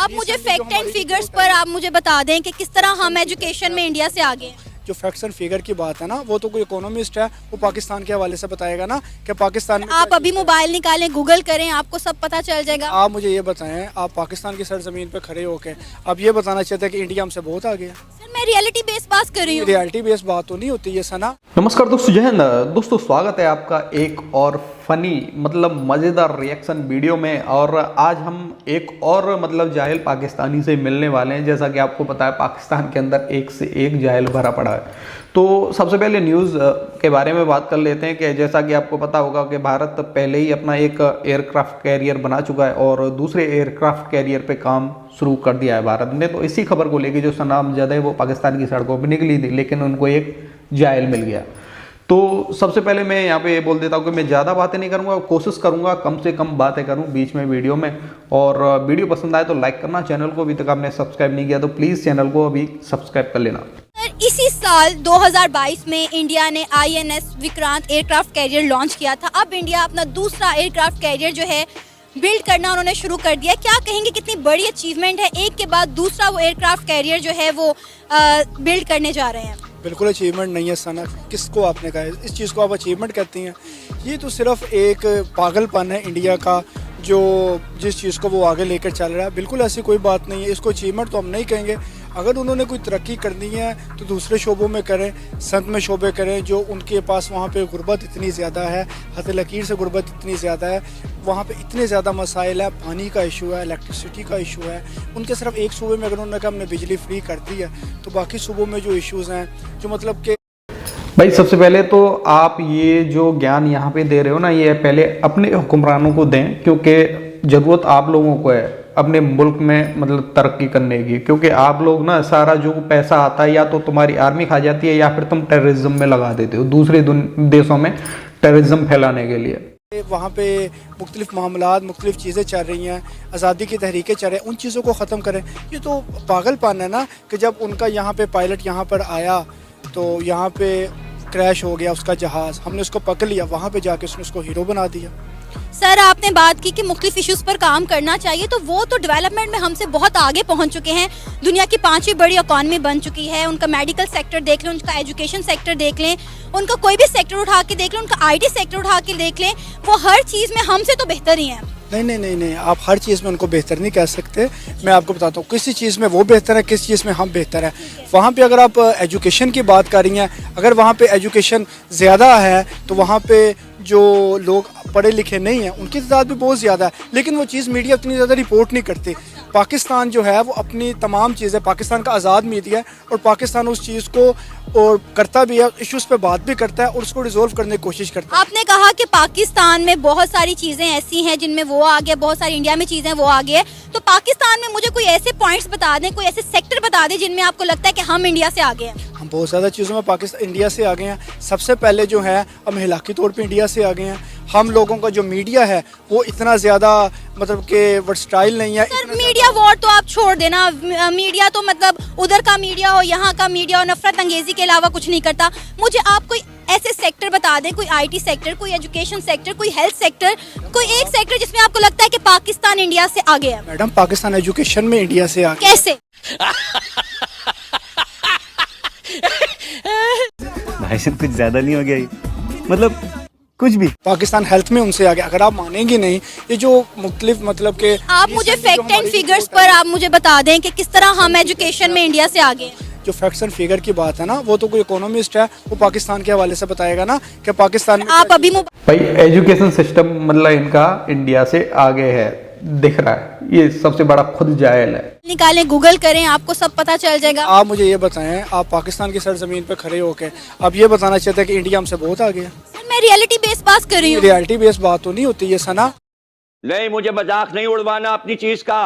आप मुझे fact and figures पर आप मुझे बता दें कि किस तरह हम एजुकेशन में इंडिया से आगे हैं। जो फैक्ट्स एंड फिगर की बात है ना, वो तो कोई इकोनॉमिस्ट है, वो पाकिस्तान के हवाले से बताएगा ना कि पाकिस्तान में आप अभी मोबाइल निकालें, गूगल करें, आपको सब पता चल जाएगा। आप मुझे ये बताएं, आप पाकिस्तान की सरजमीन पे खड़े होकर आप ये बताना चाहते हैं कि इंडिया हमसे बहुत आगे है? सर मैं रियलिटी बेस्ड बात कर रही हूँ। रियलिटी बेस्ड बात तो नहीं होती ये सना। नमस्कार दोस्तों, जय हिंद दोस्तों, स्वागत है आपका एक और फनी मतलब मज़ेदार रिएक्शन वीडियो में। और आज हम एक और मतलब जाहिल पाकिस्तानी से मिलने वाले हैं। जैसा कि आपको पता है पाकिस्तान के अंदर एक से एक जाहिल भरा पड़ा है। तो सबसे पहले न्यूज़ के बारे में बात कर लेते हैं कि जैसा कि आपको पता होगा कि भारत पहले ही अपना एक एयरक्राफ्ट कैरियर बना चुका है और दूसरे एयरक्राफ्ट कैरियर पे काम शुरू कर दिया है भारत ने। तो इसी खबर को लेकर जो सनाम जद है वो पाकिस्तान की सड़कों पर निकली थी, लेकिन उनको एक जाहिल मिल गया। तो सबसे पहले मैं यहाँ पे ये बोल देता हूँ कि मैं ज़्यादा बातें नहीं करूँगा, कोशिश करूँगा कम से कम बातें करूँ बीच में वीडियो में। और वीडियो पसंद आए तो लाइक करना, चैनल को अभी तक आपने सब्सक्राइब नहीं किया तो प्लीज़ चैनल को अभी सब्सक्राइब कर लेना। इसी साल 2022 में इंडिया ने INS Vikrant aircraft carrier launch किया था। अब इंडिया अपना दूसरा एयरक्राफ्ट कैरियर जो है बिल्ड करना उन्होंने शुरू कर दिया। क्या कहेंगे कितनी बड़ी अचीवमेंट है, एक के बाद दूसरा वो एयरक्राफ्ट कैरियर जो है वो बिल्ड करने जा रहे हैं। बिल्कुल अचीवमेंट नहीं है सना, किसको आपने कहा है इस चीज़ को आप अचीवमेंट कहती हैं? ये तो सिर्फ एक पागलपन है इंडिया का, जो जिस चीज़ को वो आगे लेकर चल रहा है। बिल्कुल ऐसी कोई बात नहीं है, इसको अचीवमेंट तो हम नहीं कहेंगे। अगर उन्होंने कोई तरक्की करनी है तो दूसरे शोबों में करें, संत में शोबे करें, जो उनके पास वहाँ पे गुर्बत इतनी ज़्यादा है, हद लकीर से गुर्बत इतनी ज़्यादा है, वहाँ पे इतने ज़्यादा मसाइल है, पानी का इशू है, इलेक्ट्रिसिटी का इशू है। उनके सिर्फ एक सूबे में अगर उन्होंने कहा हमने बिजली फ्री कर दी है, तो बाकी सूबों में जो इशूज़ हैं, जो मतलब कि भाई सबसे पहले तो आप ये जो ज्ञान यहाँ पे दे रहे हो ना, ये पहले अपने हुक्मरानों को दें, क्योंकि ज़रूरत आप लोगों को है अपने मुल्क में मतलब तरक्की करने की। क्योंकि आप लोग ना सारा जो पैसा आता है या तो तुम्हारी आर्मी खा जाती है या फिर तुम टेररिज्म में लगा देते हो, दूसरे देशों में टेररिज्म फैलाने के लिए। वहाँ पे मुख्तलिफ मामलात, मुख्तलिफ चीज़ें चल रही हैं, आज़ादी की तहरीकें चल रही हैं, उन चीज़ों को ख़त्म करें। ये तो पागलपन है ना कि जब उनका यहाँ पे पायलट यहाँ पर आया तो यहाँ पे क्रैश हो गया उसका जहाज़, हमने उसको पकड़ लिया, वहाँ पे जाके उसने उसको हीरो बना दिया। सर आपने बात की कि मुख्तलिफ इश्यूज़ पर काम करना चाहिए, तो वो तो डेवलपमेंट में हमसे बहुत आगे पहुंच चुके हैं। दुनिया की 5वीं बड़ी इकॉनमी बन चुकी है। उनका मेडिकल सेक्टर देख लें, उनका एजुकेशन सेक्टर देख लें, उनका कोई भी सेक्टर उठा के देख लें, उनका IT सेक्टर उठा के देख लें, वो हर चीज़ में हमसे तो बेहतर ही हैं। नहीं, आप हर चीज़ में उनको बेहतर नहीं कह सकते। मैं आपको बताता हूँ किसी चीज़ में वो बेहतर है, किस चीज़ में हम बेहतर है। वहाँ पे अगर आप एजुकेशन की बात कर रही हैं, अगर वहाँ पे एजुकेशन ज़्यादा है तो वहाँ पे जो लोग पढ़े लिखे नहीं हैं उनकी तादाद भी बहुत ज़्यादा है, लेकिन वो चीज़ मीडिया उतनी ज़्यादा रिपोर्ट नहीं करती। पाकिस्तान जो है वो अपनी तमाम चीज़ें, पाकिस्तान का आज़ाद मीडिया है और पाकिस्तान उस चीज़ को और करता भी है, इश्यूज़ पे बात भी करता है और उसको रिजोल्व करने की कोशिश करता है। आपने कहा कि पाकिस्तान में बहुत सारी चीज़ें ऐसी हैं जिनमें वो आगे, बहुत सारी इंडिया में चीज़ें वो आगे है। तो पाकिस्तान में मुझे कोई ऐसे पॉइंट्स बता दें, कोई ऐसे सेक्टर बता दें जिनमें आपको लगता है कि हम इंडिया से आगे हैं। हम बहुत ज़्यादा चीज़ों में पाकिस्तान इंडिया से आगे हैं। सबसे पहले जो है हम हिलाकी तौर पे इंडिया से आगे हैं। हम लोगों का जो मीडिया है वो इतना ज़्यादा मतलब कि वर्सटाइल नहीं है। सर मीडिया वॉर तो आप छोड़ देना, मीडिया तो मतलब उधर का मीडिया हो, यहाँ का मीडिया हो, नफरत अंगेजी के अलावा कुछ नहीं करता। मुझे आप कोई ऐसे सेक्टर बता दें, कोई IT सेक्टर, कोई एजुकेशन सेक्टर, कोई हेल्थ सेक्टर, कोई एक सेक्टर जिसमें आपको लगता है कि पाकिस्तान इंडिया से आगे है। मैडम पाकिस्तान एजुकेशन में इंडिया से आगे कैसे? भाई साहब कुछ ज्यादा नहीं हो गया ये? मतलब कुछ भी। पाकिस्तान हेल्थ में उनसे आगे। अगर आप मानेंगे नहीं, ये जो मुख्तलिफ मतलब के आप मुझे फैक्ट एंड फिगर्स पर आप मुझे बता दें कि किस तरह हम एजुकेशन में इंडिया से आगे हैं। जो फैक्ट्स एंड फिगर की बात है ना, वो तो कोई इकोनॉमिस्ट है, वो पाकिस्तान के हवाले से बताएगा ना कि पाकिस्तान में आप अभी भाई एजुकेशन सिस्टम मतलब इनका इंडिया से आगे है, दिख रहा है। ये सबसे बड़ा खुद जाहिल है। निकालें, गूगल करें, आपको सब पता चल जाएगा। आप मुझे ये बताएं, आप पाकिस्तान की सरजमीन पे खड़े होकर आप ये बताना चाहते हैं कि इंडिया हमसे बहुत आगे है? मैं रियलिटी बेस्ड बात कर रही हूँ। रियलिटी बेस्ड बात तो नहीं होती ये सना। नहीं, मुझे मजाक नहीं उड़वाना अपनी चीज का।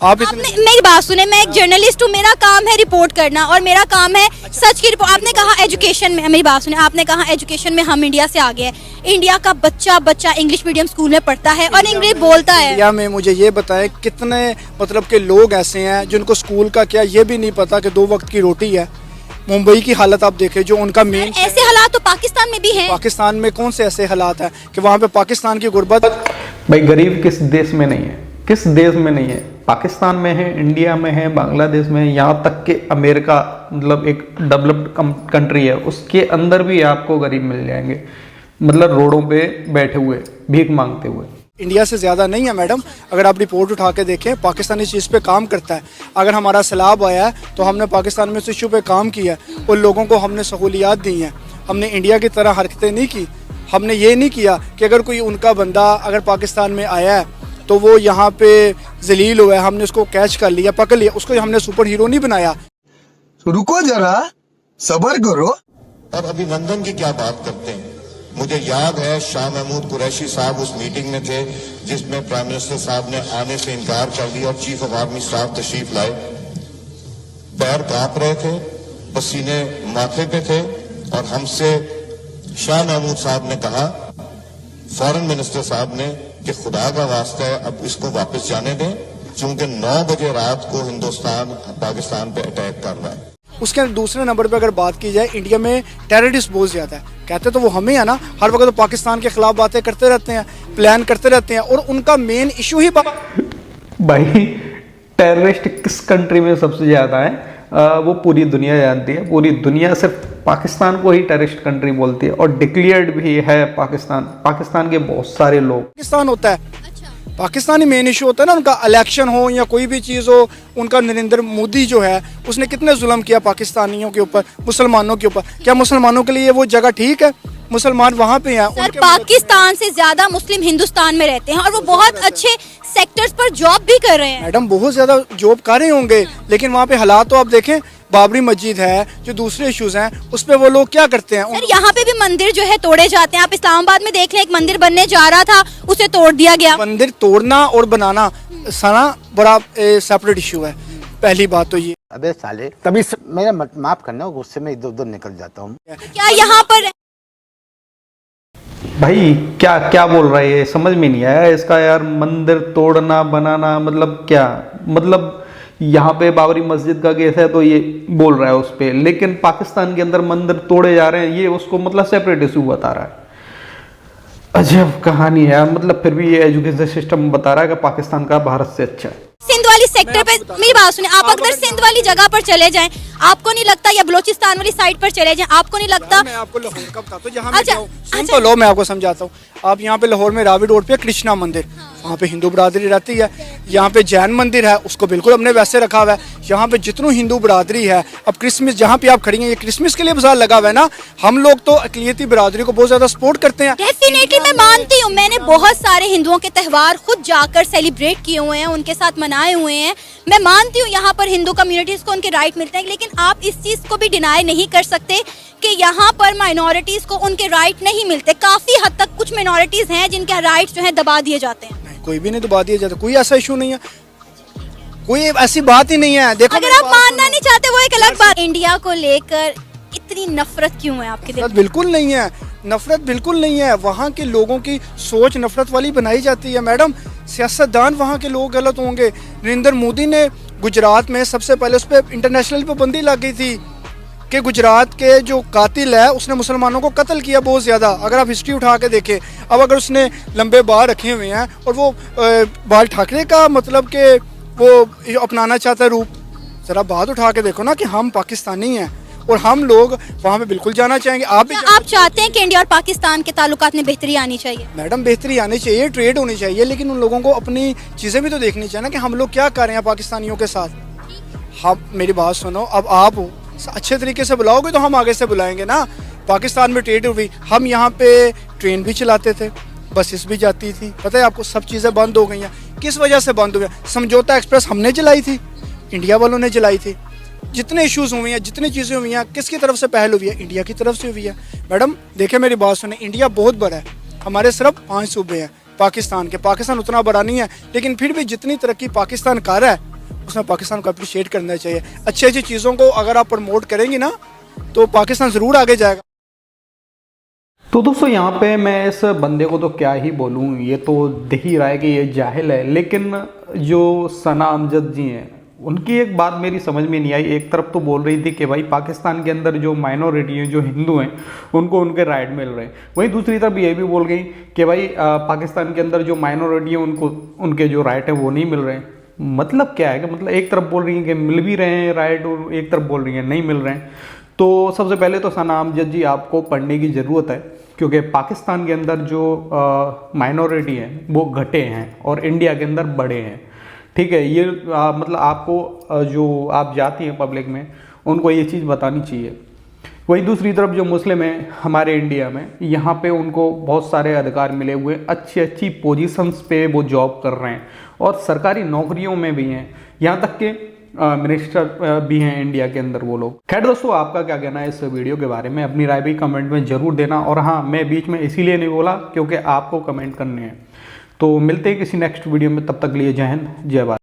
आप मेरी बात सुने, मैं एक जर्नलिस्ट हूँ, मेरा काम है रिपोर्ट करना और मेरा काम है सच की रिपोर्ट। आपने कहा एजुकेशन में, मेरी बात सुने, आपने कहा एजुकेशन में हम इंडिया से आगे हैं। इंडिया का बच्चा इंग्लिश मीडियम स्कूल में पढ़ता है और इंग्लिश बोलता है। इंडिया में मुझे ये बताएं कितने मतलब के लोग ऐसे हैं जिनको स्कूल का क्या ये भी नहीं पता कि 2 वक्त की रोटी है। मुंबई की हालत आप देखें, जो उनका मेन ऐसे हालात तो पाकिस्तान में भी हैं। पाकिस्तान में कौन से ऐसे हालात हैं कि वहाँ पे पाकिस्तान की गुर्बत। भाई गरीब किस देश में नहीं है, किस देश में नहीं है? पाकिस्तान में है, इंडिया में है, बांग्लादेश में है, यहाँ तक कि अमेरिका मतलब एक डेवलप्ड कंट्री है, उसके अंदर भी आपको गरीब मिल जाएंगे, मतलब रोडों पे बैठे हुए भीख मांगते हुए। इंडिया से ज़्यादा नहीं है मैडम। अगर आप रिपोर्ट उठा के देखें, पाकिस्तान इस चीज़ पे काम करता है। अगर हमारा सैलाब आया है तो हमने पाकिस्तान में इस इशू पे काम किया है और लोगों को हमने सहूलियात दी हैं। हमने इंडिया की तरह हरकतें नहीं की। हमने ये नहीं किया कि अगर कोई उनका बंदा अगर पाकिस्तान में आया है तो वो यहाँ पे जलील हुआ है, हमने उसको कैच कर लिया, पकड़ लिया, उसको हमने सुपर हीरो नहीं बनाया। तो रुको जरा, सब्र करो। अब अभिनंदन की क्या बात करते हैं। मुझे याद है शाह महमूद कुरैशी साहब उस मीटिंग में थे जिसमें प्राइम मिनिस्टर साहब ने आने से इनकार कर दिया और चीफ ऑफ आर्मी स्टाफ तशरीफ लाए। पैर कांप रहे थे, पसीने माथे पे थे और हमसे शाह महमूद साहब ने कहा, फॉरेन मिनिस्टर साहब ने, कि खुदा का वास्ता है अब इसको वापस जाने दें, क्योंकि 9 बजे रात को हिंदुस्तान पाकिस्तान पे अटैक कर रहा है। उसके दूसरे नंबर पे अगर बात की जाए, इंडिया में टेररिस्ट बहुत ज़्यादा है। कहते तो वो हमें है ना, हर वक्त तो पाकिस्तान के खिलाफ बातें करते रहते हैं, प्लान करते रहते हैं और उनका मेन इशू ही भाई टेररिस्ट किस कंट्री में सबसे ज़्यादा है वो पूरी दुनिया जानती है। पूरी दुनिया सिर्फ पाकिस्तान को ही टेररिस्ट कंट्री बोलती है और डिक्लेयर्ड भी है पाकिस्तान के बहुत सारे लोग। पाकिस्तान होता है, पाकिस्तानी मेन इशू होता है ना उनका। इलेक्शन हो या कोई भी चीज़ हो, उनका नरेंद्र मोदी जो है उसने कितने जुल्म किया पाकिस्तानियों के ऊपर, मुसलमानों के ऊपर। क्या मुसलमानों के लिए वो जगह ठीक है? मुसलमान वहाँ पे हैं। सर पाकिस्तान से ज्यादा मुस्लिम हिंदुस्तान में रहते हैं और वो बहुत अच्छे सेक्टर्स पर जॉब भी कर रहे हैं। मैडम बहुत ज्यादा जॉब कर रहे होंगे, लेकिन वहाँ पे हालात तो आप देखें, बाबरी मस्जिद है, जो दूसरे इश्यूज हैं, उस पे वो लोग क्या करते हैं। सर यहाँ पे भी मंदिर जो है तोड़े जाते हैं। आप इस्लामाबाद में देख लें, एक मंदिर बनने जा रहा था, उसे तोड़ दिया गया। मंदिर तोड़ना और बनाना सारा बड़ा सेपरेट इशू है। पहली बात तो ये। अबे साले, तभी मेरा माफ करना, गुस्से में इधर उधर निकल जाता हूँ। क्या यहाँ पर भाई क्या क्या बोल रहा है ये, समझ में नहीं आया इसका यार। मंदिर तोड़ना बनाना मतलब क्या, मतलब यहाँ पे बाबरी मस्जिद का केस है तो ये बोल रहा है उस पे, लेकिन पाकिस्तान के अंदर मंदिर तोड़े जा रहे हैं ये उसको मतलब सेपरेट इशू बता रहा है। अजब कहानी है। मतलब फिर भी ये एजुकेशन सिस्टम बता रहा है कि पाकिस्तान का भारत से अच्छा है। सिंध वाली सेक्टर पे मेरी बात सुनिए, आप अगर सिंध वाली जगह पर चले जाएं, आपको नहीं लगता, या बलूचिस्तान वाली साइड पर चले जाएं, आपको नहीं लगता। मैं आपको लाहौर का बताता हूँ, जहाँ मैं सुन तो लो, मैं आपको समझाता हूँ। आप यहाँ पे लाहौर में रावी रोड पे कृष्णा मंदिर, वहाँ पे हिंदू बरादरी रहती है। यहाँ पे जैन मंदिर है, उसको बिल्कुल हमने वैसे रखा हुआ है। यहाँ पे जितनी हिंदू बरादरी है, अब क्रिसमस जहाँ पे आप खड़ी हैं, ये क्रिसमस के लिए बाजार लगा हुआ है ना। हम लोग तो अकलियती बरादरी को बहुत ज्यादा सपोर्ट करते हैं। डेफिनेटली मैं मानती हूँ, मैंने बहुत सारे हिंदुओं के त्यौहार खुद जाकर सेलिब्रेट किए हुए हैं, उनके साथ मनाए हुए हैं। मैं मानती हूँ यहाँ पर हिंदू कम्युनिटीज को उनके राइट मिलते हैं, लेकिन आप इस चीज को भी डिनाई नहीं कर सकते कि यहाँ पर माइनॉरिटीज को उनके राइट नहीं मिलते। काफी हद तक कुछ माइनॉरिटीज हैं जिनके राइट जो है दबा दिए जाते हैं। कोई भी नहीं दबा दिया जाता, कोई ऐसा इशू नहीं है, कोई ऐसी बात ही नहीं है। देखो, अगर आप मानना नहीं चाहते वो एक अलग बात। इंडिया को लेकर इतनी नफरत क्यों है आपके दिल में? बिल्कुल नहीं है, नफरत बिल्कुल नहीं है। वहाँ के लोगों की सोच नफरत वाली बनाई जाती है मैडम। सियासतदान वहाँ के लोग गलत होंगे। नरेंद्र मोदी ने गुजरात में सबसे पहले उस पर इंटरनेशनल पाबंदी लग गई थी कि गुजरात के जो कातिल है उसने मुसलमानों को कत्ल किया बहुत ज़्यादा। अगर आप हिस्ट्री उठा के देखें, अब अगर उसने लंबे बाल रखे हुए हैं और वो बाल ठाकरे का मतलब कि वो अपनाना चाहता है रूप, ज़रा बात उठा के देखो ना कि हम पाकिस्तानी हैं और हम लोग वहाँ पे बिल्कुल जाना चाहेंगे। आप चाहते हैं कि इंडिया और पाकिस्तान के ताल्लुकात में बेहतरी आनी चाहिए? मैडम बेहतरी आनी चाहिए, ट्रेड होनी चाहिए, लेकिन उन लोगों को अपनी चीज़ें भी तो देखनी चाहिए ना कि हम लोग क्या कर रहे हैं पाकिस्तानियों के साथ। हम मेरी बात सुनो, अब आप अच्छे तरीके से बुलाओगे तो हम आगे से बुलाएंगे ना। पाकिस्तान में ट्रेड हुई, हम यहाँ पे ट्रेन भी चलाते थे, बसेस भी जाती थी, पता है आपको, सब चीज़ें बंद हो गई हैं। किस वजह से बंद हो गया? समझौता एक्सप्रेस हमने चलाई थी, इंडिया वालों ने चलाई थी। जितने इश्यूज हुए हैं, जितनी चीज़ें हुई हैं, किसकी तरफ से पहल हुई है? इंडिया की तरफ से हुई है। मैडम देखिए मेरी बात सुने, इंडिया बहुत बड़ा है, हमारे सिर्फ 5 सूबे हैं पाकिस्तान के। पाकिस्तान उतना बड़ा नहीं है, लेकिन फिर भी जितनी तरक्की पाकिस्तान कर रहा है उसमें पाकिस्तान को अप्रिशिएट करना चाहिए। अच्छी अच्छी चीज़ों को अगर आप प्रमोट करेंगे ना तो पाकिस्तान ज़रूर आगे जाएगा। तो दोस्तों यहाँ पे मैं इस बंदे को तो क्या ही बोलूँ, ये तो दिख ही रहा है कि ये जाहिल है। लेकिन जो सना अमजद जी हैं उनकी एक बात मेरी समझ में नहीं आई। एक तरफ तो बोल रही थी कि भाई पाकिस्तान के अंदर जो माइनॉरिटी हैं, जो हिंदू हैं, उनको उनके राइट मिल रहे हैं। वहीं दूसरी तरफ ये भी बोल गई कि भाई पाकिस्तान के अंदर जो माइनॉरिटी है उनको उनके जो राइट हैं वो नहीं मिल रहे हैं। मतलब क्या है कि मतलब एक तरफ बोल रही हैं कि मिल भी रहे हैं राइट और एक तरफ बोल रही हैं नहीं मिल रहे हैं। तो सबसे पहले तो सना अमजद जी आपको पढ़ने की ज़रूरत है, क्योंकि पाकिस्तान के अंदर जो माइनॉरिटी है वो घटे हैं और इंडिया के अंदर बढ़े हैं। ठीक है, ये मतलब आपको जो आप जाती हैं पब्लिक में उनको ये चीज़ बतानी चाहिए। वही दूसरी तरफ जो मुस्लिम हैं हमारे इंडिया में, यहाँ पे उनको बहुत सारे अधिकार मिले हुए, अच्छी अच्छी पोजीशंस पे वो जॉब कर रहे हैं और सरकारी नौकरियों में भी हैं, यहाँ तक कि मिनिस्टर भी हैं इंडिया के अंदर वो लोग। खैर दोस्तों, आपका क्या कहना है इस वीडियो के बारे में, अपनी राय भी कमेंट में ज़रूर देना। और हाँ, मैं बीच में इसीलिए नहीं बोला क्योंकि आपको कमेंट करने हैं। तो मिलते हैं किसी नेक्स्ट वीडियो में, तब तक लिए जय हिंद जय भारत।